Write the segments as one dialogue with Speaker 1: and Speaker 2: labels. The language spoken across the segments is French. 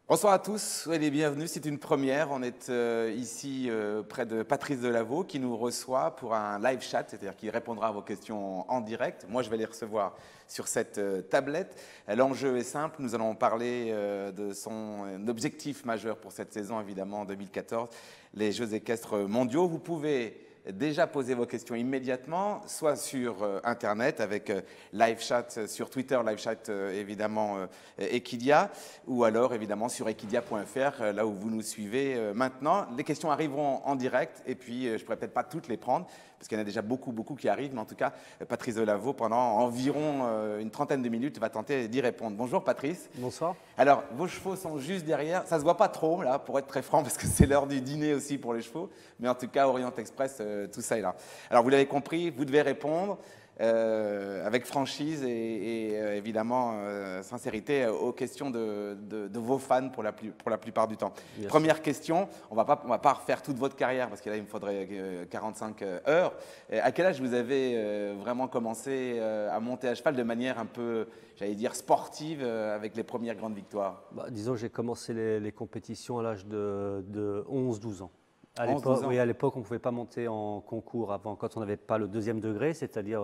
Speaker 1: Bonsoir à tous, soyez les bienvenus. C'est une première. On est ici près de Patrice Delaveau qui nous reçoit pour un live chat, c'est-à-dire qu'il répondra à vos questions en direct. Moi, je vais les recevoir sur cette tablette. L'enjeu est simple. Nous allons parler de son objectif majeur pour cette saison, évidemment, en 2014, les Jeux équestres mondiaux. Vous pouvez déjà poser vos questions immédiatement, soit sur Internet avec live chat sur Twitter, live chat évidemment Equidia, ou alors évidemment sur equidia.fr, là où vous nous suivez maintenant. Les questions arriveront en direct et puis je ne pourrais peut-être pas toutes les prendre parce qu'il y en a déjà beaucoup qui arrivent, mais en tout cas Patrice Delaveau pendant environ une trentaine de minutes va tenter d'y répondre. Bonjour Patrice.
Speaker 2: Bonsoir.
Speaker 1: Alors vos chevaux sont juste derrière, ça se voit pas trop là pour être très franc parce que c'est l'heure du dîner aussi pour les chevaux, mais en tout cas Orient Express tout ça est là. Alors vous l'avez compris, vous devez répondre avec franchise et évidemment sincérité aux questions de vos fans pour la plupart du temps.
Speaker 2: Bien
Speaker 1: Première question, on va pas refaire toute votre carrière parce que là il me faudrait 45 heures. À quel âge vous avez vraiment commencé à monter à cheval de manière un peu, j'allais dire, sportive avec les premières grandes victoires?
Speaker 2: Disons, j'ai commencé les compétitions à l'âge de 11-12 ans. À
Speaker 1: 11, 12 ans.
Speaker 2: oui, à l'époque, on ne pouvait pas monter en concours avant, quand on n'avait pas le deuxième degré, c'est-à-dire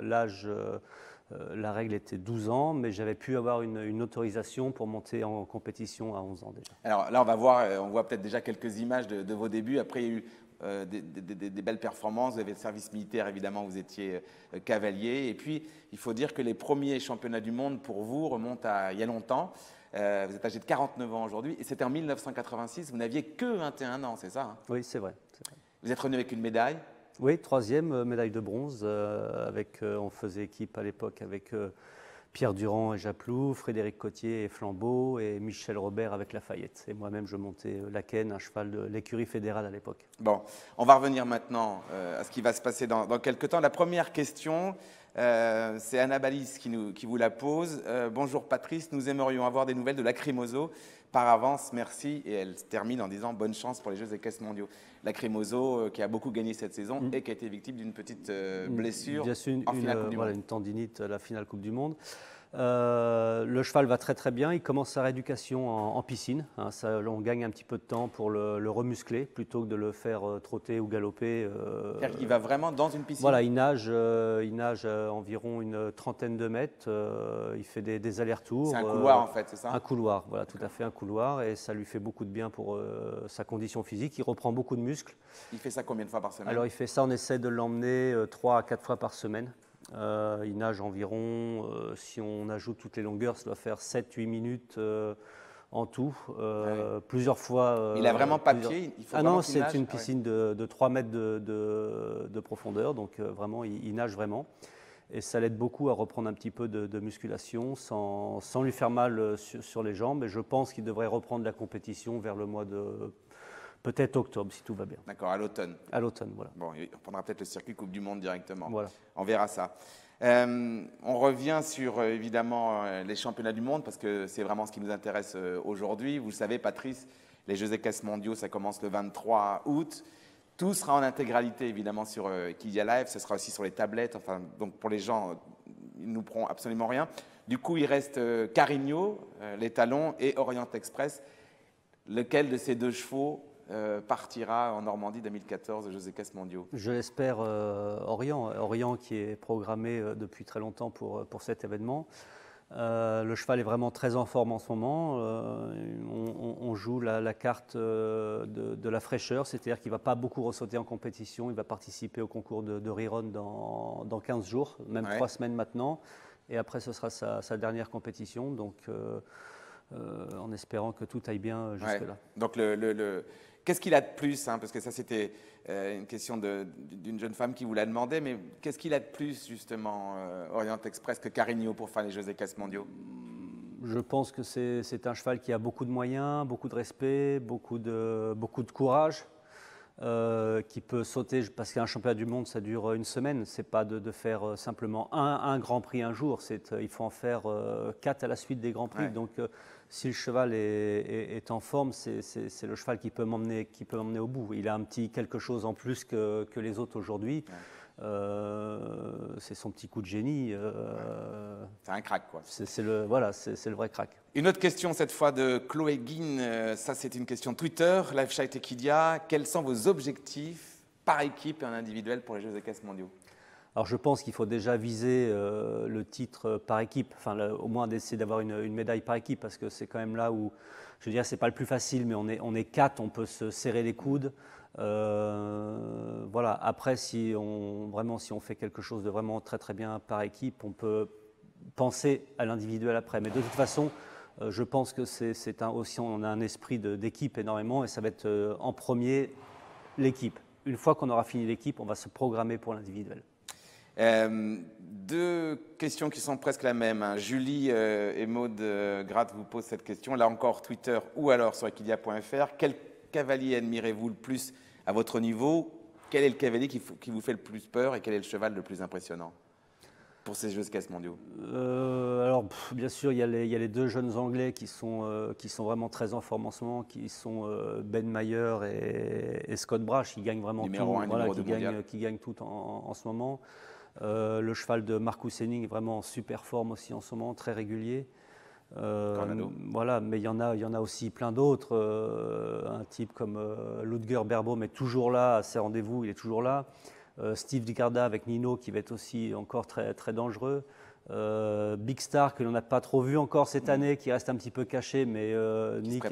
Speaker 2: l'âge, la règle était 12 ans, mais j'avais pu avoir une autorisation pour monter en compétition à 11 ans déjà.
Speaker 1: Alors là, on voit peut-être déjà quelques images de vos débuts. Après, il y a eu des belles performances. Vous avez le service militaire, évidemment, vous étiez cavalier. Et puis, il faut dire que les premiers championnats du monde pour vous remontent à il y a longtemps. Vous êtes âgé de 49 ans aujourd'hui et c'était en 1986. Vous n'aviez que 21 ans, c'est ça hein?
Speaker 2: Oui, c'est vrai.
Speaker 1: Vous êtes revenu avec une médaille?
Speaker 2: Oui, troisième médaille de bronze. On faisait équipe à l'époque avec Pierre Durand et Japlou, Frédéric Cottier et Flambeau et Michel Robert avec Lafayette. Et moi-même, je montais Laken, un cheval de l'écurie fédérale à l'époque.
Speaker 1: Bon, on va revenir maintenant à ce qui va se passer dans quelques temps. La première question, c'est Anna Balis qui vous la pose. Bonjour Patrice, nous aimerions avoir des nouvelles de Lacrymoso. Par avance, merci. Et elle termine en disant bonne chance pour les Jeux équestres mondiaux. Lacrymoso qui a beaucoup gagné cette saison et qui a été victime d'une petite blessure en finale Coupe du Monde.
Speaker 2: Une tendinite à la finale Coupe du Monde. Le cheval va très bien, il commence sa rééducation en piscine, hein, on gagne un petit peu de temps pour le remuscler plutôt que de le faire trotter ou galoper.
Speaker 1: Il va vraiment dans une piscine?
Speaker 2: Voilà, il nage environ une trentaine de mètres, il fait des allers-retours.
Speaker 1: C'est un couloir en fait, c'est ça?
Speaker 2: Un couloir, voilà, tout à fait un couloir et ça lui fait beaucoup de bien pour sa condition physique, il reprend beaucoup de muscles.
Speaker 1: Il fait ça combien de fois par semaine?
Speaker 2: Alors il fait ça, on essaie de l'emmener 3 à 4 fois par semaine. Il nage environ, si on ajoute toutes les longueurs, ça doit faire 7-8 minutes en tout, plusieurs fois.
Speaker 1: Il a vraiment pas de pied?
Speaker 2: Non, c'est une piscine de 3 mètres de profondeur, donc vraiment, il nage vraiment. Et ça l'aide beaucoup à reprendre un petit peu de musculation sans lui faire mal sur les jambes. Et je pense qu'il devrait reprendre la compétition vers le mois de... Peut-être octobre, si tout va bien.
Speaker 1: D'accord, à l'automne.
Speaker 2: À l'automne, voilà.
Speaker 1: Bon, on prendra peut-être le circuit Coupe du Monde directement.
Speaker 2: Voilà.
Speaker 1: On verra ça. On revient sur, évidemment, les championnats du monde, parce que c'est vraiment ce qui nous intéresse aujourd'hui. Vous le savez, Patrice, les Jeux équestres mondiaux, ça commence le 23 août. Tout sera en intégralité, évidemment, sur Equidia Live. Ce sera aussi sur les tablettes. Enfin, donc, pour les gens, ils ne nous prendront absolument rien. Du coup, il reste Carigno, les Talons, et Orient Express. Lequel de ces deux chevaux partira en Normandie 2014 aux Jeux équestres mondiaux?
Speaker 2: Je l'espère Orient qui est programmé depuis très longtemps pour cet événement. Le cheval est vraiment très en forme en ce moment. On joue la carte de la fraîcheur, c'est-à-dire qu'il ne va pas beaucoup ressauter en compétition. Il va participer au concours de Riron dans 15 jours, même 3 semaines maintenant. Et après, ce sera sa dernière compétition. Donc, en espérant que tout aille bien jusque-là.
Speaker 1: Donc, qu'est-ce qu'il a de plus parce que ça, c'était une question d'une jeune femme qui vous l'a demandé, mais qu'est-ce qu'il a de plus, justement, Orient Express, que Carigno pour faire les Jeux équestres mondiaux?
Speaker 2: Je pense que c'est un cheval qui a beaucoup de moyens, beaucoup de respect, beaucoup de courage, qui peut sauter, parce qu'un championnat du monde, ça dure une semaine. Ce n'est pas de faire simplement un Grand Prix un jour, il faut en faire 4 à la suite des Grands Prix. Donc, si le cheval est en forme, c'est le cheval qui peut m'emmener au bout. Il a un petit quelque chose en plus que les autres aujourd'hui. C'est son petit coup de génie.
Speaker 1: C'est un crack, quoi.
Speaker 2: C'est le vrai crack.
Speaker 1: Une autre question, cette fois de Chloé Guin. Ça, c'est une question Twitter. LiveChat Equidia, quels sont vos objectifs par équipe et en individuel pour les Jeux équestres mondiaux?
Speaker 2: Alors je pense qu'il faut déjà viser le titre par équipe, au moins d'essayer d'avoir une médaille par équipe, parce que c'est quand même là où, je veux dire, c'est pas le plus facile, mais on est 4, on peut se serrer les coudes. Voilà. Après, si on fait quelque chose de vraiment très très bien par équipe, on peut penser à l'individuel après. Mais de toute façon, je pense que aussi on a un esprit d'équipe énormément, et ça va être en premier l'équipe. Une fois qu'on aura fini l'équipe, on va se programmer pour l'individuel.
Speaker 1: Deux questions qui sont presque la même. Hein. Julie et Maude Gratte vous posent cette question. Là encore, Twitter ou alors sur equidia.fr. Quel cavalier admirez-vous le plus à votre niveau? Quel est le cavalier qui vous fait le plus peur et quel est le cheval le plus impressionnant pour ces Jeux équestres mondiaux?
Speaker 2: Alors, bien sûr, il y a les deux jeunes Anglais qui sont vraiment très en forme en ce moment, qui sont Ben Mayer et Scott Brash, qui gagnent vraiment qui gagnent tout en ce moment. Le cheval de Marcus Henning est vraiment en super forme aussi en ce moment, très régulier. Voilà, mais il y en a aussi plein d'autres. Un type comme Ludger Berbaum est toujours là à ses rendez-vous, il est toujours là. Steve Dicarda avec Nino qui va être aussi encore très, très dangereux. Big Star que l'on n'a pas trop vu encore cette année, qui reste un petit peu caché, mais Nick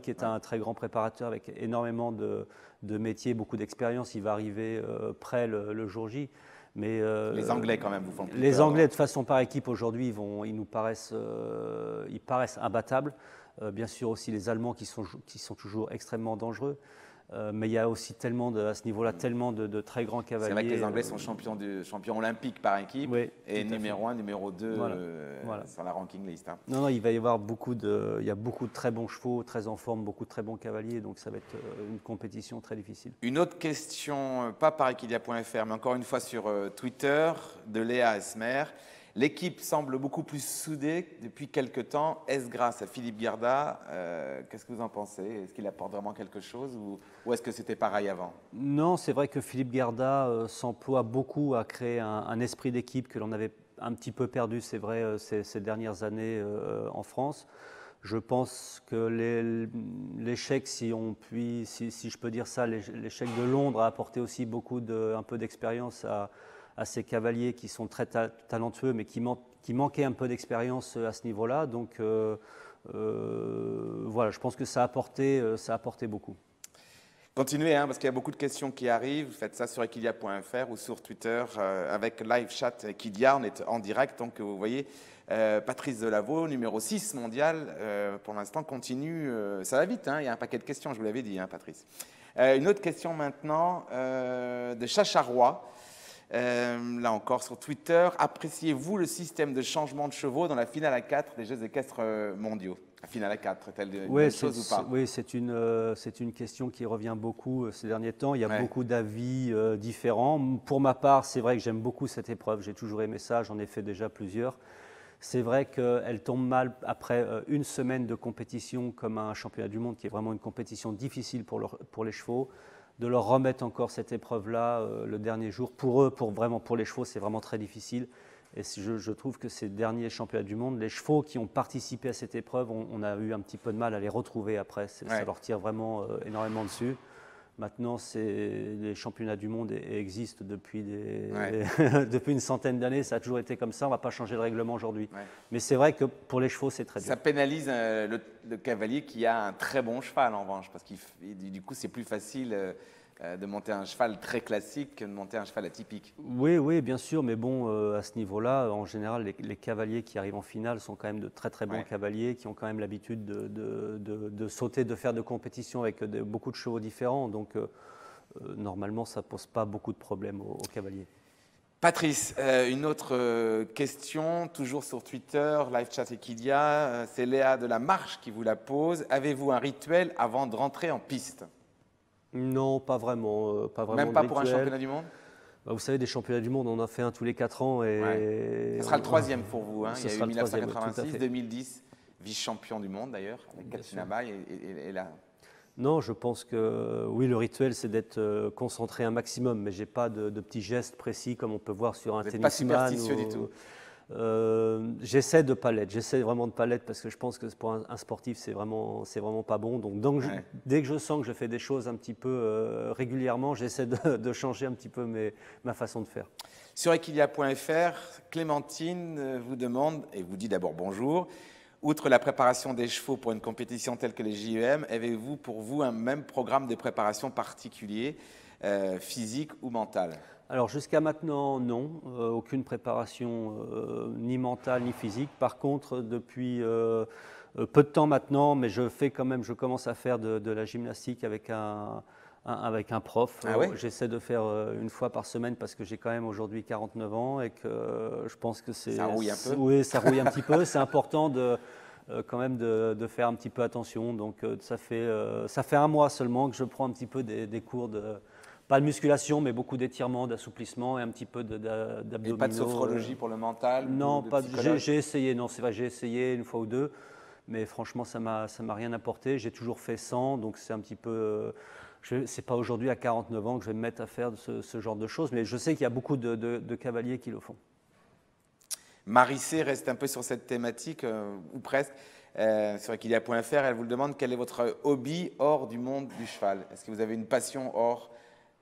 Speaker 2: est un très grand préparateur avec énormément de métiers, beaucoup d'expérience. Il va arriver près le jour J. Mais,
Speaker 1: les Anglais quand même vous font plus
Speaker 2: Les
Speaker 1: peur,
Speaker 2: Anglais de façon par équipe aujourd'hui, ils nous paraissent imbattables. Bien sûr aussi les Allemands qui sont toujours extrêmement dangereux. Mais il y a aussi à ce niveau-là tellement de très grands cavaliers.
Speaker 1: C'est vrai que les Anglais sont champions olympiques par équipe,
Speaker 2: oui,
Speaker 1: et numéro 1, numéro 2
Speaker 2: voilà.
Speaker 1: sur la ranking list. Hein.
Speaker 2: Non, il va y avoir il y a beaucoup de très bons chevaux, très en forme, beaucoup de très bons cavaliers, donc ça va être une compétition très difficile.
Speaker 1: Une autre question, pas par equidia.fr, mais encore une fois sur Twitter, de Léa Esmer. L'équipe semble beaucoup plus soudée depuis quelques temps. Est-ce grâce à Philippe Garda? Qu'est-ce que vous en pensez? Est-ce qu'il apporte vraiment quelque chose ou est-ce que c'était pareil avant?
Speaker 2: Non, c'est vrai que Philippe Garda s'emploie beaucoup à créer un esprit d'équipe que l'on avait un petit peu perdu, c'est vrai, ces dernières années en France. Je pense que l'échec, si je peux dire ça, l'échec de Londres a apporté aussi un peu d'expérience à ces cavaliers qui sont très talentueux, mais qui manquaient un peu d'expérience à ce niveau-là. Donc voilà, je pense que ça a apporté beaucoup.
Speaker 1: Continuez, hein, parce qu'il y a beaucoup de questions qui arrivent. Faites ça sur equidia.fr ou sur Twitter avec live chat Equidia. On est en direct, donc vous voyez, Patrice Delaveau, numéro 6 mondial, pour l'instant continue. Ça va vite, hein, il y a un paquet de questions, je vous l'avais dit, hein, Patrice. Une autre question maintenant de Chacha Roy. Là encore sur Twitter, appréciez-vous le système de changement de chevaux dans la finale à 4 des Jeux équestres mondiaux? La finale à 4, est-elle une bonne chose ou pas?
Speaker 2: Oui, c'est une question qui revient beaucoup ces derniers temps. Il y a beaucoup d'avis différents. Pour ma part, c'est vrai que j'aime beaucoup cette épreuve. J'ai toujours aimé ça, j'en ai fait déjà plusieurs. C'est vrai qu'elle tombe mal après une semaine de compétition comme un championnat du monde qui est vraiment une compétition difficile pour les chevaux. De leur remettre encore cette épreuve-là le dernier jour. Pour eux, pour les chevaux, c'est vraiment très difficile. Et je trouve que ces derniers championnats du monde, les chevaux qui ont participé à cette épreuve, on a eu un petit peu de mal à les retrouver après. Ça leur tire vraiment énormément dessus. Maintenant, les championnats du monde existent depuis une centaine d'années. Ça a toujours été comme ça. On ne va pas changer le règlement aujourd'hui. Ouais. Mais c'est vrai que pour les chevaux, c'est très dur.
Speaker 1: Ça pénalise le cavalier qui a un très bon cheval, en revanche, parce que du coup, c'est plus facile de monter un cheval très classique que de monter un cheval atypique.
Speaker 2: Oui, bien sûr. Mais bon, à ce niveau-là, en général, les cavaliers qui arrivent en finale sont quand même de très, très bons cavaliers qui ont quand même l'habitude de sauter, de faire de compétition avec beaucoup de chevaux différents. Donc, normalement, ça ne pose pas beaucoup de problèmes aux cavaliers.
Speaker 1: Patrice, une autre question, toujours sur Twitter, live chat Equidia, c'est Léa de la Marche qui vous la pose. Avez-vous un rituel avant de rentrer en piste?
Speaker 2: Non, pas vraiment.
Speaker 1: Même pas pour un championnat du monde?
Speaker 2: Vous savez, des championnats du monde, on en fait un tous les 4 ans. Ce
Speaker 1: sera le 3e pour vous. Hein. Il y a eu 1986,
Speaker 2: 3e,
Speaker 1: 2010, vice-champion du monde d'ailleurs, avec Katina Bay et là.
Speaker 2: Non, je pense que oui, le rituel, c'est d'être concentré un maximum, mais je n'ai pas de petits gestes précis comme on peut voir sur un
Speaker 1: Vous n'êtes pas
Speaker 2: tennisman.
Speaker 1: superstitieux du tout.
Speaker 2: J'essaie de pas l'être, j'essaie vraiment de pas l'être parce que je pense que pour un sportif, c'est vraiment pas bon. Donc
Speaker 1: Ouais.
Speaker 2: dès que je sens que je fais des choses un petit peu régulièrement, j'essaie de changer un petit peu ma façon de faire.
Speaker 1: Sur equilia.fr, Clémentine vous demande, et vous dit d'abord bonjour, outre la préparation des chevaux pour une compétition telle que les JEM, avez-vous pour vous un même programme de préparation particulier, physique ou mental?
Speaker 2: Alors jusqu'à maintenant, non, aucune préparation ni mentale ni physique. Par contre, depuis peu de temps maintenant, mais je commence à faire de la gymnastique avec un prof.
Speaker 1: Ah ouais?
Speaker 2: J'essaie de faire une fois par semaine parce que j'ai quand même aujourd'hui 49 ans et que je pense que
Speaker 1: Ça rouille un peu?
Speaker 2: Oui, ça rouille un petit peu. C'est important quand même de faire un petit peu attention. Donc ça fait un mois seulement que je prends un petit peu des cours pas de musculation, mais beaucoup d'étirements, d'assouplissement et un petit peu d'abdominaux.
Speaker 1: Et pas de sophrologie pour le mental?
Speaker 2: Non,
Speaker 1: de
Speaker 2: pas.
Speaker 1: psychologue?
Speaker 2: J'ai essayé. Non, c'est vrai, j'ai essayé une fois ou deux, mais franchement, ça m'a rien apporté. J'ai toujours fait sans, donc c'est un petit peu. C'est pas aujourd'hui à 49 ans que je vais me mettre à faire ce genre de choses, mais je sais qu'il y a beaucoup de cavaliers qui le font.
Speaker 1: Marie-C reste un peu sur cette thématique, ou presque, sur equilia.fr. Elle vous demande quel est votre hobby hors du monde du cheval. Est-ce que vous avez une passion hors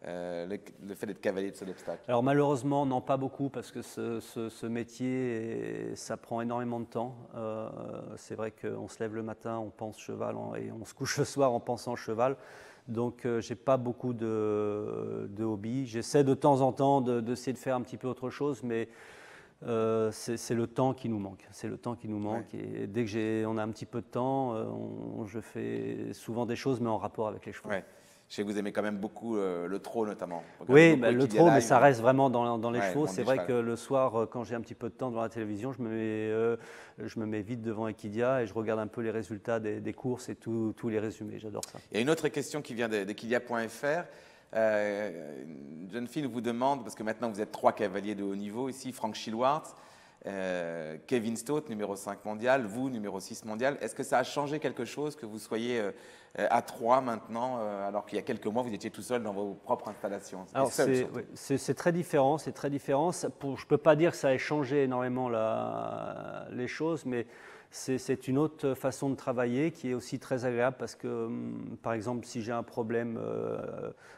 Speaker 1: le fait d'être cavalier de saut d'obstacle?
Speaker 2: Alors malheureusement, non, pas beaucoup, parce que ce métier, ça prend énormément de temps. C'est vrai qu'on se lève le matin, on pense cheval, et on se couche le soir en pensant cheval. Donc j'ai pas beaucoup de hobbies. J'essaie de temps en temps d'essayer de faire un petit peu autre chose, mais c'est le temps qui nous manque. C'est le temps qui nous manque. Ouais. Et dès que on a un petit peu de temps, je fais souvent des choses, mais en rapport avec les chevaux.
Speaker 1: Ouais. Je sais que vous aimez quand même beaucoup le trot notamment.
Speaker 2: Oui, le trot, mais ça reste vraiment dans les chevaux. C'est vrai
Speaker 1: cheval.
Speaker 2: Que le soir, quand j'ai un petit peu de temps devant la télévision, je me mets vite devant Equidia et je regarde un peu les résultats des courses et tous les résumés. J'adore ça.
Speaker 1: Il y a une autre question qui vient d'equilia.fr. Une jeune fille vous demande, parce que maintenant vous êtes 3 cavaliers de haut niveau ici, Frank Schilwartz, Kevin Stott, numéro 5 mondial, vous, numéro 6 mondial. Est-ce que ça a changé quelque chose que vous soyez à 3 maintenant, alors qu'il y a quelques mois, vous étiez tout seul dans vos propres installations?
Speaker 2: Alors c'est très différent, je ne peux pas dire que ça ait changé énormément les choses, mais c'est une autre façon de travailler qui est aussi très agréable parce que, par exemple, si j'ai un problème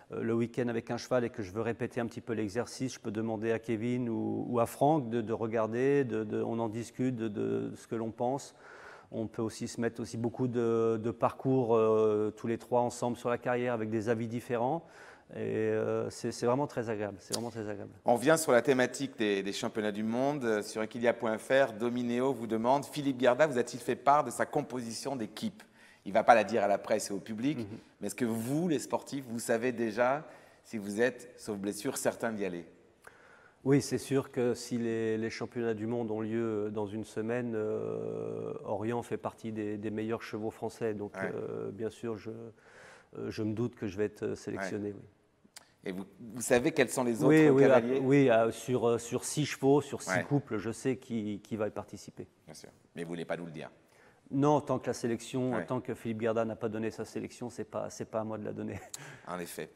Speaker 2: le week-end avec un cheval et que je veux répéter un petit peu l'exercice, je peux demander à Kevin ou à Franck de regarder, on en discute de ce que l'on pense. On peut aussi se mettre aussi beaucoup de parcours tous les 3 ensemble sur la carrière avec des avis différents. Et c'est vraiment très agréable. C'est vraiment très agréable.
Speaker 1: On vient sur la thématique des championnats du monde. Sur equilia.fr, Dominéo vous demande, Philippe Garda vous a-t-il fait part de sa composition d'équipe? Il ne va pas la dire à la presse et au public, mais est-ce que vous, les sportifs, vous savez déjà si vous êtes, sauf blessure, certain d'y aller?
Speaker 2: Oui, c'est sûr que si les championnats du monde ont lieu dans une semaine, Orient fait partie des meilleurs chevaux français. Donc, bien sûr, je me doute que je vais être sélectionné. Oui.
Speaker 1: Et vous savez quels sont les autres cavaliers?
Speaker 2: Oui, sur 6 chevaux, sur 6 couples, je sais qui va y participer.
Speaker 1: Bien sûr, mais vous ne voulez pas nous le dire?
Speaker 2: Non, tant que la sélection, tant que Philippe Garda n'a pas donné sa sélection, c'est pas à moi de la donner.
Speaker 1: En effet.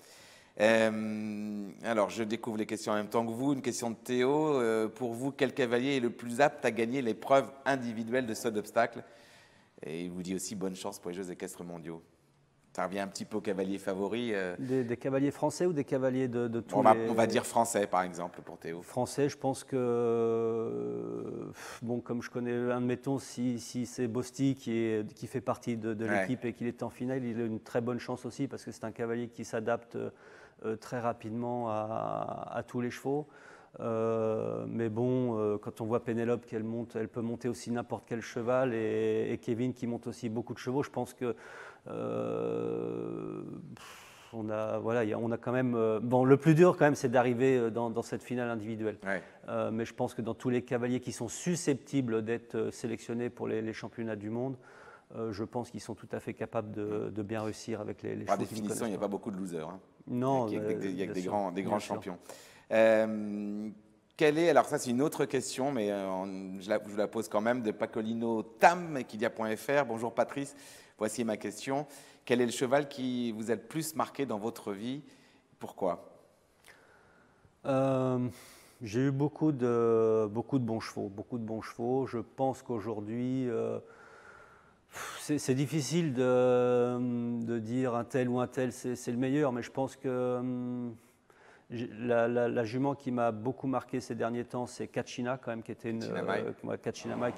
Speaker 1: Alors, je découvre les questions en même temps que vous. Une question de Théo. Pour vous, quel cavalier est le plus apte à gagner l'épreuve individuelle de saut d'obstacle? Et il vous dit aussi bonne chance pour les Jeux équestres mondiaux. Ça revient un petit peu aux cavaliers favoris.
Speaker 2: Des cavaliers français ou des cavaliers de tous
Speaker 1: on va dire français, par exemple, pour Théo.
Speaker 2: Français, je pense que, comme je connais admettons, si c'est Bosti qui fait partie de l'équipe et qu'il est en finale, il a une très bonne chance aussi parce que c'est un cavalier qui s'adapte très rapidement à tous les chevaux. Mais quand on voit Pénélope elle peut monter aussi n'importe quel cheval et Kevin qui monte aussi beaucoup de chevaux, je pense que on a quand même le plus dur quand même c'est d'arriver dans cette finale individuelle. Mais je pense que dans tous les cavaliers qui sont susceptibles d'être sélectionnés pour les championnats du monde, je pense qu'ils sont tout à fait capables de bien réussir avec les chevaux.
Speaker 1: Par définition, il n'y a pas beaucoup de losers. Hein.
Speaker 2: Non,
Speaker 1: il y a que des grands champions. Alors ça c'est une autre question, mais je vous la pose quand même, de Pacolino Tam, equilia.fr. Bonjour Patrice, Voici ma question. Quel est le cheval qui vous a le plus marqué dans votre vie? Pourquoi?
Speaker 2: J'ai eu beaucoup de bons chevaux. Je pense qu'aujourd'hui, c'est difficile de dire un tel ou un tel, c'est le meilleur, mais je pense que la jument qui m'a beaucoup marqué ces derniers temps, c'est Kachina, quand même, qui était Kachinamai,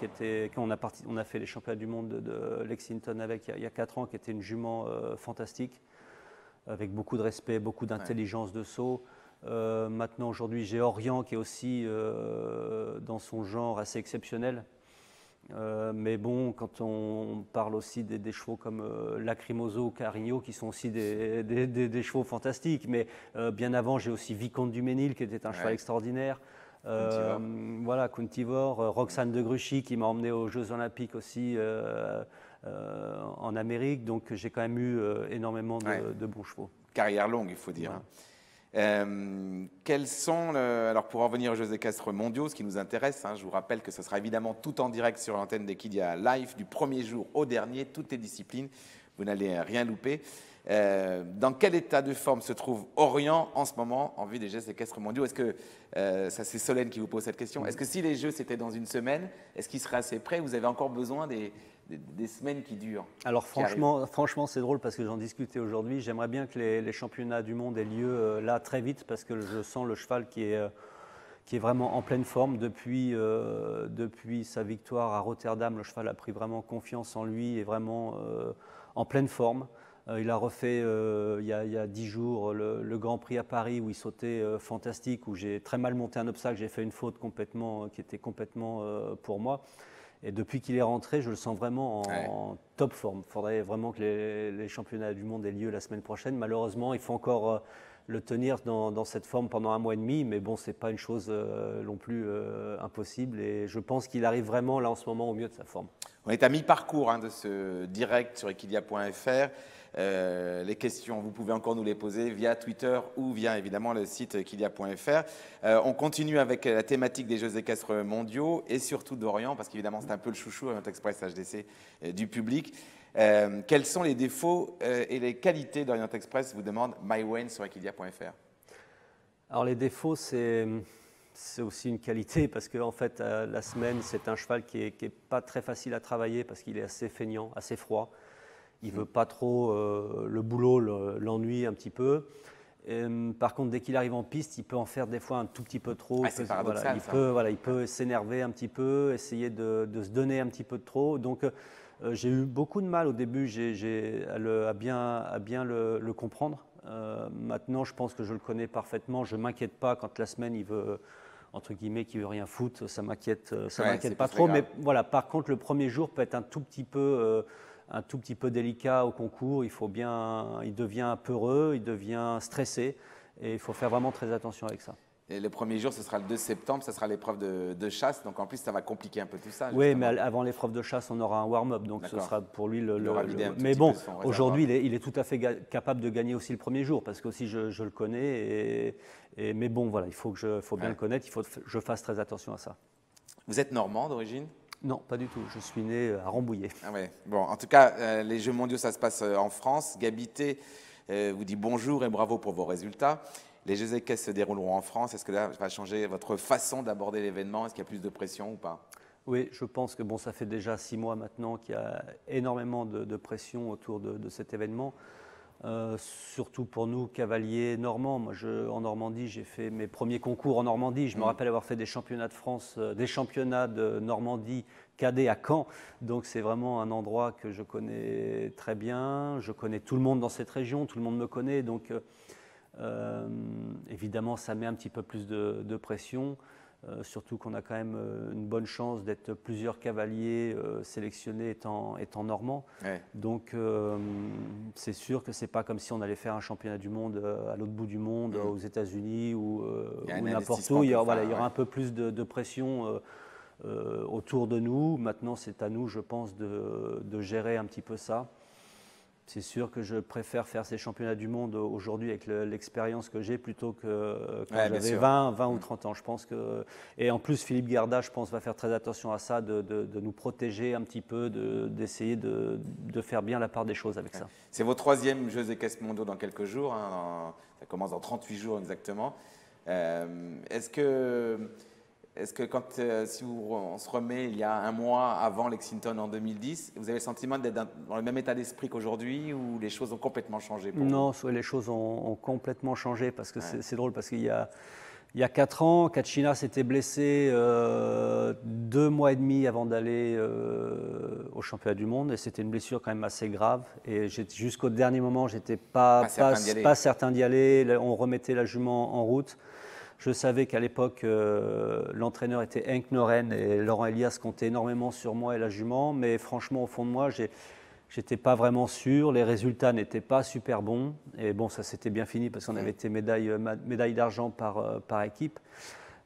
Speaker 2: on a fait les championnats du monde de Lexington avec il y a 4 ans, qui était une jument fantastique, avec beaucoup de respect, beaucoup d'intelligence de saut. Maintenant, aujourd'hui, j'ai Orient qui est aussi dans son genre assez exceptionnel. Mais bon, quand on parle aussi des chevaux comme Lacrymoso ou Carigno, qui sont aussi des chevaux fantastiques. Mais bien avant, j'ai aussi Vicomte du Ménil, qui était un cheval extraordinaire. Voilà, Kuntivor, Roxane de Gruchy, qui m'a emmené aux Jeux Olympiques aussi en Amérique. Donc j'ai quand même eu énormément de bons chevaux.
Speaker 1: Carrière longue, il faut dire.
Speaker 2: Voilà.
Speaker 1: Quels sont, alors pour en revenir aux Jeux équestres mondiaux, ce qui nous intéresse, je vous rappelle que ce sera évidemment tout en direct sur l'antenne d'Equidia Live, du premier jour au dernier, toutes les disciplines, vous n'allez rien louper. Dans quel état de forme se trouve Orient en ce moment en vue des Jeux équestres mondiaux? Est-ce que, ça c'est Solène qui vous pose cette question, est-ce que si les Jeux c'était dans une semaine, est-ce qu'il serait assez prêt? Vous avez encore besoin des semaines qui durent?
Speaker 2: Alors franchement, c'est drôle parce que j'en discutais aujourd'hui. J'aimerais bien que les championnats du monde aient lieu là très vite, parce que je sens le cheval qui est vraiment en pleine forme. Depuis sa victoire à Rotterdam, le cheval a pris vraiment confiance en lui et est vraiment en pleine forme. Il a refait il y a 10 jours le Grand Prix à Paris où il sautait fantastique, où j'ai très mal monté un obstacle, j'ai fait une faute qui était complètement pour moi. Et depuis qu'il est rentré, je le sens vraiment en top forme. Il faudrait vraiment que les championnats du monde aient lieu la semaine prochaine. Malheureusement, il faut encore le tenir dans cette forme pendant 1 mois et demi. Mais bon, ce n'est pas une chose non plus impossible. Et je pense qu'il arrive vraiment là en ce moment au mieux de sa forme.
Speaker 1: On est à mi-parcours de ce direct sur equidia.fr. Les questions, vous pouvez encore nous les poser via Twitter ou via évidemment le site equidia.fr. On continue avec la thématique des Jeux équestres mondiaux et surtout d'Orient, parce qu'évidemment c'est un peu le chouchou Orient Express HDC du public. Quels sont les défauts et les qualités d'Orient Express, vous demande MyWayne sur equidia.fr.
Speaker 2: Alors les défauts, c'est aussi une qualité, parce que en fait, la semaine, c'est un cheval qui est pas très facile à travailler parce qu'il est assez feignant, assez froid. Il ne veut pas trop le boulot, l'ennuie un petit peu. Par contre, dès qu'il arrive en piste, il peut en faire des fois un tout petit peu trop.
Speaker 1: C'est paradoxal,
Speaker 2: il peut s'énerver un petit peu, essayer de se donner un petit peu de trop. Donc, j'ai eu beaucoup de mal au début à bien le comprendre. Maintenant, je pense que je le connais parfaitement. Je ne m'inquiète pas quand la semaine, il veut, entre guillemets, qu'il ne veut rien foutre. Ça ne m'inquiète pas trop. Mais voilà, par contre, le premier jour peut être un tout petit peu délicat au concours. Il devient peureux, il devient stressé, et il faut faire vraiment très attention avec ça.
Speaker 1: Et le premier jour, ce sera le 2 septembre, ce sera l'épreuve de chasse, donc en plus ça va compliquer un peu tout ça.
Speaker 2: Oui, mais avant l'épreuve de chasse, on aura un warm-up, donc ce sera pour lui
Speaker 1: Mais bon,
Speaker 2: aujourd'hui, il est tout à fait capable de gagner aussi le premier jour, parce que aussi je le connais, mais bon, voilà, il faut bien le connaître, il faut que je fasse très attention à ça.
Speaker 1: Vous êtes normand d'origine?
Speaker 2: Non, pas du tout. Je suis né à Rambouillet.
Speaker 1: Ah ouais. Bon, en tout cas, les Jeux mondiaux, ça se passe en France. Gabité vous dit bonjour et bravo pour vos résultats. Les Jeux équestres se dérouleront en France. Est-ce que là, ça va changer votre façon d'aborder l'événement? Est-ce qu'il y a plus de pression ou pas?
Speaker 2: Oui, je pense que ça fait déjà 6 mois maintenant qu'il y a énormément de pression autour de cet événement. Surtout pour nous, cavaliers normands. Moi, en Normandie, j'ai fait mes premiers concours en Normandie. Je me rappelle avoir fait des championnats de France, des championnats de Normandie cadets à Caen. Donc, c'est vraiment un endroit que je connais très bien. Je connais tout le monde dans cette région, tout le monde me connaît. Donc, évidemment, ça met un petit peu plus de pression. Surtout qu'on a quand même une bonne chance d'être plusieurs cavaliers sélectionnés étant normands. Ouais. Donc c'est sûr que ce n'est pas comme si on allait faire un championnat du monde à l'autre bout du monde, aux États-Unis ou n'importe où. Il y aura un peu plus de pression autour de nous. Maintenant, c'est à nous, je pense, de gérer un petit peu ça. C'est sûr que je préfère faire ces championnats du monde aujourd'hui avec l'expérience que j'ai plutôt que quand j'avais 20 ou 30 ans. Je pense que, et en plus, Philippe Gerda, je pense, va faire très attention à ça, de nous protéger un petit peu, d'essayer de faire bien la part des choses avec ça.
Speaker 1: C'est vos 3e Jeux équestres mondiaux dans quelques jours. Hein, ça commence dans 38 jours exactement. Est-ce que quand si on se remet il y a un mois avant Lexington en 2010, vous avez le sentiment d'être dans le même état d'esprit qu'aujourd'hui ou les choses ont complètement changé pour
Speaker 2: Non,
Speaker 1: vous?
Speaker 2: les choses ont complètement changé parce que c'est drôle parce qu'il y a 4 ans, Kachina s'était blessé 2 mois et demi avant d'aller au championnat du monde et c'était une blessure quand même assez grave et jusqu'au dernier moment, j'étais pas certain d'y aller. On remettait la jument en route. Je savais qu'à l'époque, l'entraîneur était Henk Noren et Laurent Elias comptait énormément sur moi et la jument, mais franchement, au fond de moi, j'étais pas vraiment sûr. Les résultats n'étaient pas super bons. Et bon, ça s'était bien fini parce qu'on avait été médaille d'argent par équipe.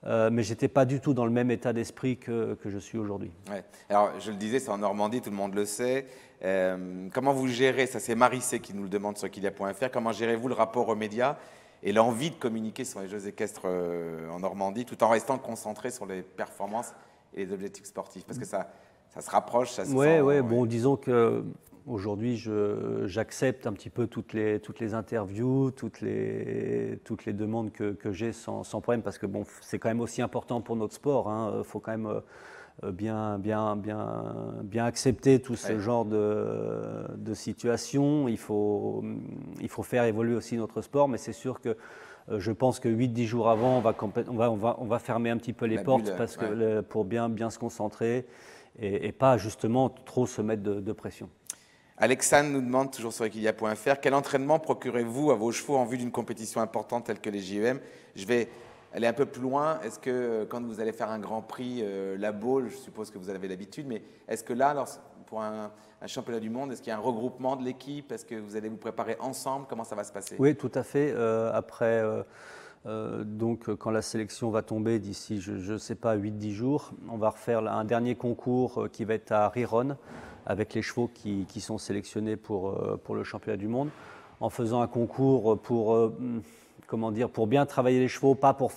Speaker 2: Mais je n'étais pas du tout dans le même état d'esprit que je suis aujourd'hui.
Speaker 1: Ouais. Alors, je le disais, c'est en Normandie, tout le monde le sait. Comment vous gérez, ça c'est Marissé qui nous le demande sur Quilia.fr, comment gérez-vous le rapport aux médias et l'envie de communiquer sur les Jeux équestres en Normandie tout en restant concentré sur les performances et les objectifs sportifs? Parce que ça se rapproche, ça se sent…
Speaker 2: Oui, bon, disons qu'aujourd'hui, j'accepte un petit peu toutes les interviews, toutes les demandes que j'ai sans problème, parce que bon, c'est quand même aussi important pour notre sport. Il faut quand même bien accepter tout ce genre de situation. Il faut faire évoluer aussi notre sport, mais c'est sûr que je pense que 8-10 jours avant, on va fermer un petit peu les portes parce que, pour bien se concentrer et pas justement trop se mettre de pression.
Speaker 1: Alexandre nous demande, toujours sur Equidia.fr, quel entraînement procurez-vous à vos chevaux en vue d'une compétition importante telle que les JEM? Je vais aller un peu plus loin. Est-ce que quand vous allez faire un Grand Prix, la Baule, je suppose que vous avez l'habitude, mais est-ce que là, pour un championnat du monde, est-ce qu'il y a un regroupement de l'équipe? Est-ce que vous allez vous préparer ensemble? Comment ça va se passer?
Speaker 2: Oui, tout à fait. Après, donc, quand la sélection va tomber d'ici, je ne sais pas, 8-10 jours, on va refaire un dernier concours qui va être à Riron avec les chevaux qui sont sélectionnés pour le championnat du monde, en faisant un concours pour bien travailler les chevaux, pas pour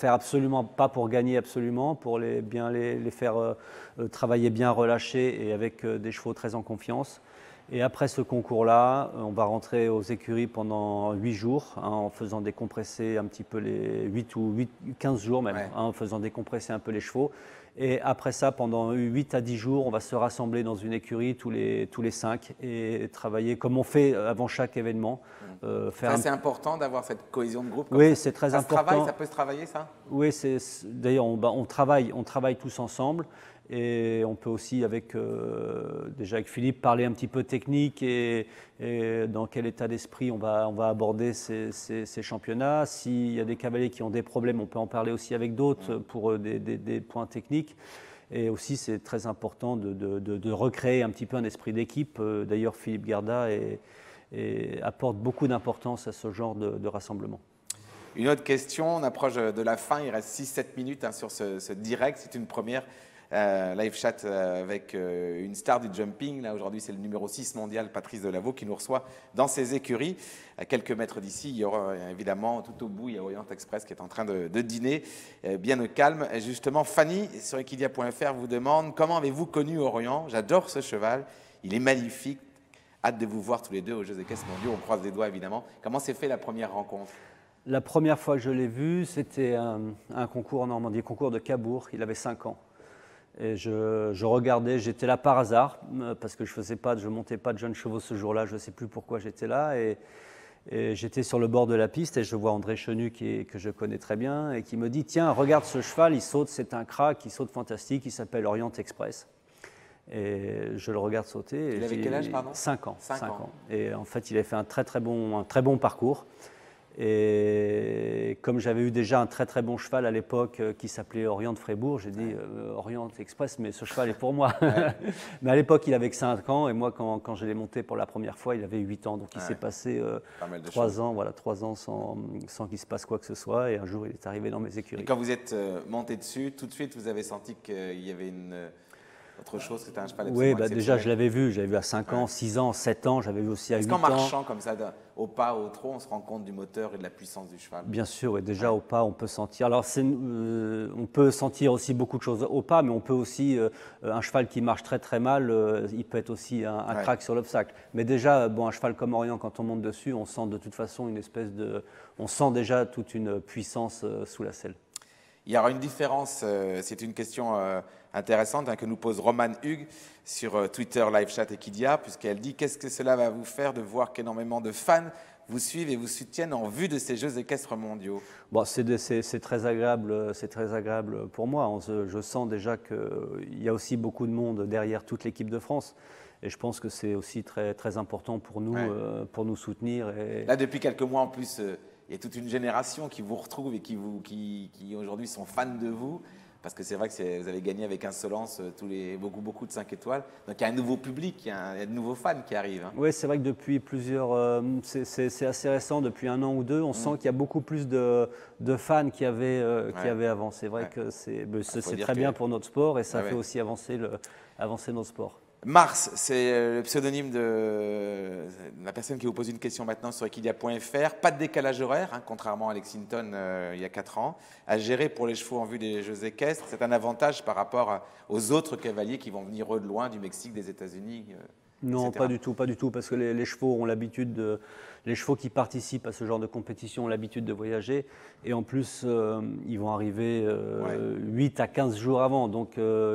Speaker 2: gagner absolument, pour bien les faire travailler bien relâchés et avec des chevaux très en confiance. Et après ce concours-là, on va rentrer aux écuries pendant 8 jours, en faisant décompresser un petit peu les 15 jours même, en faisant décompresser un peu les chevaux. Et après ça, pendant 8 à 10 jours, on va se rassembler dans une écurie tous les 5 et travailler comme on fait avant chaque événement.
Speaker 1: C'est important d'avoir cette cohésion de groupe.
Speaker 2: Oui, c'est très important.
Speaker 1: Ça peut se travailler, ça?
Speaker 2: Oui, d'ailleurs, on travaille tous ensemble. Et on peut aussi, déjà avec Philippe, parler un petit peu technique et dans quel état d'esprit on va aborder ces championnats. S'il y a des cavaliers qui ont des problèmes, on peut en parler aussi avec d'autres pour des points techniques. Et aussi, c'est très important de recréer un petit peu un esprit d'équipe. D'ailleurs, Philippe Gerda apporte beaucoup d'importance à ce genre de rassemblement.
Speaker 1: Une autre question, on approche de la fin, il reste 6-7 minutes sur ce direct, c'est une première. Live chat avec une star du jumping. Là, aujourd'hui, c'est le numéro 6 mondial, Patrice Delaveau, qui nous reçoit dans ses écuries. À quelques mètres d'ici, il y aura évidemment, tout au bout, il y a Orient Express qui est en train de dîner, bien au calme. Et justement, Fanny, sur Equidia.fr, vous demande comment avez-vous connu Orient? J'adore ce cheval, il est magnifique. Hâte de vous voir tous les deux aux Jeux équestres mondiaux. On croise les doigts, évidemment. Comment s'est fait la première rencontre?
Speaker 2: La première fois que je l'ai vu, c'était un concours en Normandie, concours de Cabourg. Il avait 5 ans. Et je regardais, j'étais là par hasard, parce que je montais pas de jeunes chevaux ce jour-là, je ne sais plus pourquoi j'étais là. Et j'étais sur le bord de la piste et je vois André Chenu, que je connais très bien, et qui me dit « Tiens, regarde ce cheval, il saute, c'est un crack, il saute fantastique, il s'appelle Orient Express. » Et je le regarde sauter.
Speaker 1: Il avait quel âge, pardon?
Speaker 2: 5 ans. 5 ans. Et en fait, il avait fait un très bon parcours. Et comme j'avais eu déjà un très bon cheval à l'époque qui s'appelait Orient de Frébourg, j'ai dit Orient Express, mais ce cheval est pour moi. Mais à l'époque, il avait que 5 ans et moi, quand je l'ai monté pour la première fois, il avait 8 ans. Donc il s'est passé 3 ans sans qu'il se passe quoi que ce soit. Et un jour, il est arrivé dans mes écuries.
Speaker 1: Et quand vous êtes monté dessus, tout de suite, vous avez senti qu'il y avait autre chose, c'était un cheval
Speaker 2: Oui,
Speaker 1: absolument
Speaker 2: déjà
Speaker 1: exceptionnel.
Speaker 2: je l'avais vu à 5 ans, 6 ans, 7 ans, j'avais vu aussi à 8
Speaker 1: Est-ce qu'en
Speaker 2: ans.
Speaker 1: marchant comme ça, au pas, au trot, on se rend compte du moteur et de la puissance du cheval?
Speaker 2: Bien sûr, et déjà au pas, on peut sentir. Alors, on peut sentir aussi beaucoup de choses au pas, mais on peut aussi, un cheval qui marche très très mal, il peut être aussi un crack sur l'obstacle. Mais déjà, bon, un cheval comme Orient, quand on monte dessus, on sent de toute façon on sent déjà toute une puissance sous la selle.
Speaker 1: Il y aura une différence, c'est une question intéressante que nous pose Romane Hugues sur Twitter, Live Chat Equidia, puisqu'elle dit: qu'est-ce que cela va vous faire de voir qu'énormément de fans vous suivent et vous soutiennent en vue de ces Jeux équestres mondiaux?
Speaker 2: Bon, c'est très agréable pour moi. Je sens déjà qu'il y a aussi beaucoup de monde derrière toute l'équipe de France. Et je pense que c'est aussi très, très important pour nous soutenir. Et...
Speaker 1: Là, depuis quelques mois en plus, il y a toute une génération qui vous retrouve et qui aujourd'hui sont fans de vous. Parce que c'est vrai que vous avez gagné avec insolence beaucoup de 5 étoiles. Donc il y a un nouveau public, il y a de nouveaux fans qui arrivent. Hein.
Speaker 2: Oui, c'est vrai que depuis c'est assez récent, depuis 1 an ou 2, on sent qu'il y a beaucoup plus de fans qu'il y avait avant. C'est vrai que c'est très bien pour notre sport et ça fait aussi avancer notre sport.
Speaker 1: Mars, c'est le pseudonyme de la personne qui vous pose une question maintenant sur equidia.fr. Pas de décalage horaire, hein, contrairement à Lexington il y a 4 ans, à gérer pour les chevaux en vue des Jeux équestres. C'est un avantage par rapport aux autres cavaliers qui vont venir eux de loin, du Mexique, des États-Unis.
Speaker 2: Non,
Speaker 1: etc.
Speaker 2: pas du tout, parce que les chevaux ont l'habitude les chevaux qui participent à ce genre de compétition ont l'habitude de voyager, et en plus ils vont arriver 8 à 15 jours avant, donc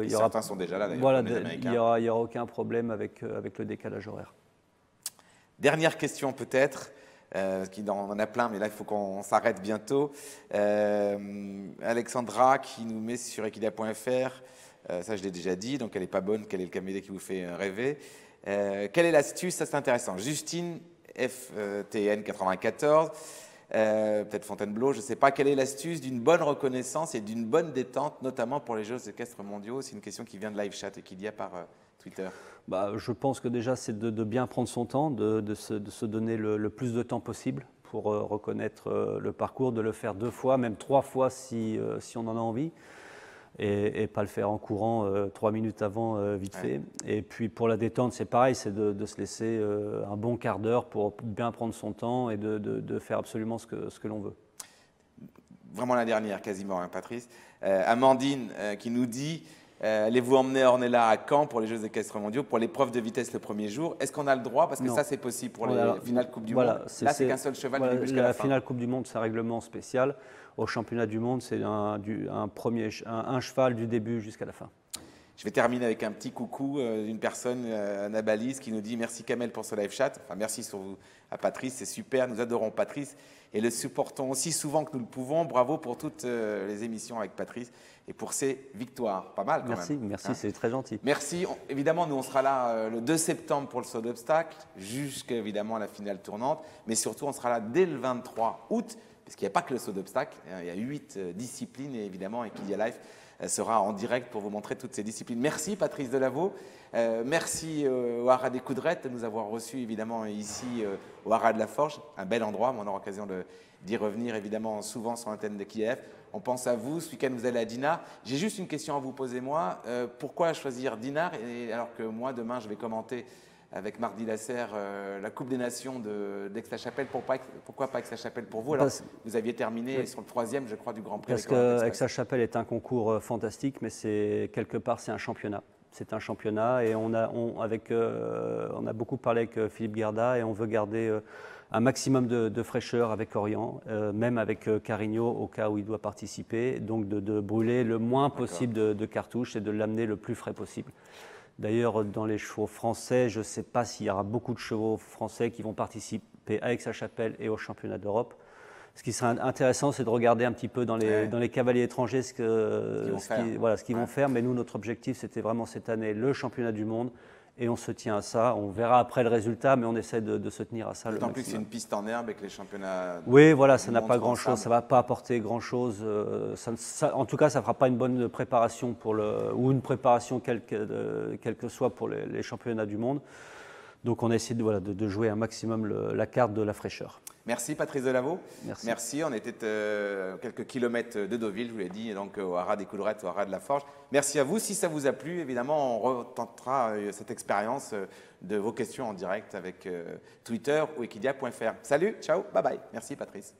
Speaker 1: certains sont déjà là d'ailleurs.
Speaker 2: Voilà, il n'y aura aucun problème avec le décalage horaire.
Speaker 1: Dernière question peut-être, on en a plein, mais là il faut qu'on s'arrête bientôt. Alexandra qui nous met sur equidia.fr, ça je l'ai déjà dit, donc elle n'est pas bonne, quel est le caméléon qui vous fait rêver? Quelle est l'astuce? Ça c'est intéressant. Justine FTN 94, peut-être Fontainebleau, je ne sais pas. Quelle est l'astuce d'une bonne reconnaissance et d'une bonne détente, notamment pour les Jeux équestres mondiaux? C'est une question qui vient de Live Chat et qui y a par Twitter.
Speaker 2: Je pense que déjà c'est de bien prendre son temps, de se donner le plus de temps possible pour reconnaître le parcours, de le faire 2 fois, même 3 fois si on en a envie. Et pas le faire en courant 3 minutes avant, vite fait. Et puis pour la détente, c'est pareil, c'est de se laisser un bon quart d'heure pour bien prendre son temps et de faire absolument ce que l'on veut.
Speaker 1: Vraiment la dernière, quasiment, hein, Patrice. Amandine qui nous dit: allez-vous emmener Ornella à Caen pour les Jeux équestres mondiaux, pour l'épreuve de vitesse le premier jour? Est-ce qu'on a le droit? Parce que ça, c'est possible pour les finales Coupe du Monde. Là, c'est qu'un seul cheval qui jusqu'à la fin.
Speaker 2: La finale Coupe du Monde, c'est un règlement spécial. Au championnat du monde, c'est un cheval du début jusqu'à la fin.
Speaker 1: Je vais terminer avec un petit coucou d'une personne, Anabalise, qui nous dit: merci Kamel pour ce live chat. Enfin, merci surtout à Patrice, c'est super, nous adorons Patrice et le supportons aussi souvent que nous le pouvons. Bravo pour toutes les émissions avec Patrice et pour ses victoires. Pas mal quand même.
Speaker 2: Merci, c'est très gentil.
Speaker 1: Merci. Évidemment, nous on sera là le 2 septembre pour le saut d'obstacle, jusqu'à évidemment la finale tournante, mais surtout on sera là dès le 23 août, parce qu'il n'y a pas que le saut d'obstacle, il y a 8 disciplines et évidemment Equidia Life sera en direct pour vous montrer toutes ces disciplines. Merci Patrice Delaveau, merci au Haras des Coudrettes de nous avoir reçus évidemment ici au Haras de la Forge, un bel endroit, mais on aura l'occasion d'y revenir évidemment souvent sur l'antenne de KIF. On pense à vous, ce week-end vous allez à Dinard. J'ai juste une question à vous poser moi, pourquoi choisir Dinard alors que moi demain je vais commenter avec Marc Dilasser, la Coupe des Nations d'Aix-la-Chapelle. Pourquoi pas Aix-la-Chapelle pour vous? Alors, vous aviez terminé sur le 3e, je crois, du Grand Prix.
Speaker 2: Parce que Aix-la-Chapelle est un concours fantastique, mais quelque part, c'est un championnat. C'est un championnat et on a beaucoup parlé avec Philippe Garda et on veut garder un maximum de fraîcheur avec Orient, même avec Carigno au cas où il doit participer. Donc de brûler le moins possible de cartouches et de l'amener le plus frais possible. D'ailleurs, dans les chevaux français, je ne sais pas s'il y aura beaucoup de chevaux français qui vont participer à Aix-la-Chapelle et au championnat d'Europe. Ce qui serait intéressant, c'est de regarder un petit peu dans les cavaliers étrangers ce qu'ils vont faire. Mais nous, notre objectif, c'était vraiment cette année le championnat du monde. Et on se tient à ça. On verra après le résultat, mais on essaie de se tenir à ça.
Speaker 1: D'autant plus que c'est une piste en herbe et que les championnats.
Speaker 2: Oui, voilà, ça n'a pas grand-chose. Ça ne va pas apporter grand-chose. En tout cas, ça ne fera pas une bonne préparation ou une préparation quelle que soit pour les championnats du monde. Donc, on a essayé de jouer un maximum la carte de la fraîcheur.
Speaker 1: Merci Patrice Delaveau.
Speaker 2: Merci.
Speaker 1: Merci. On était quelques kilomètres de Deauville, je vous l'ai dit, donc au haras des Coulerettes, au haras de la Forge. Merci à vous. Si ça vous a plu, évidemment, on retentera cette expérience de vos questions en direct avec Twitter ou equidia.fr. Salut, ciao, bye bye. Merci Patrice.